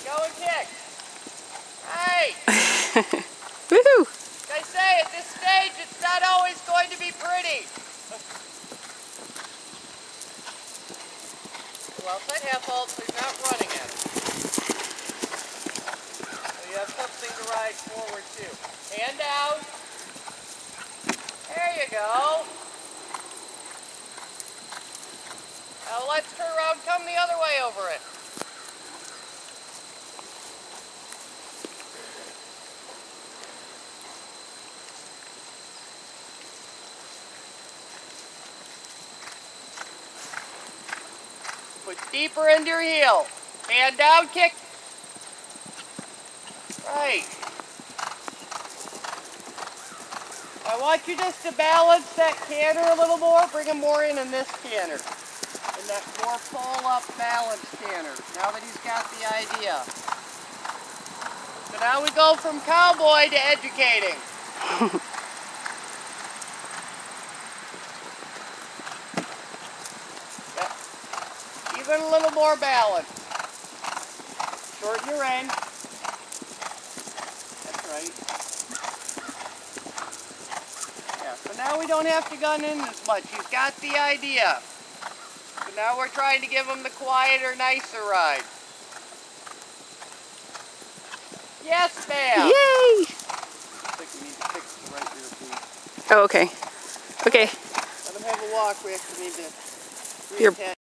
Go and kick. Hey! Woohoo! Like I say, at this stage, it's not always going to be pretty. Well, outside half halt, so you're not running at it. So you have something to ride forward to. Hand down. There you go. Now let's turn around, come the other way over it. Put deeper into your heel. Hand down, kick. Right. I want you just to balance that canter a little more. Bring him more in this canter. And that more pull-up balance canter. Now that he's got the idea. So now we go from cowboy to educating. Yeah. Even a little more balance. Shorten your end. That's right. Yeah, so now we don't have to gun in as much. He's got the idea. So now we're trying to give him the quieter, nicer ride. Yes, ma'am. Yay! I think we need to fix the right rear feet. Oh, okay. Okay. Let him have a walk. We actually need to Your reattach.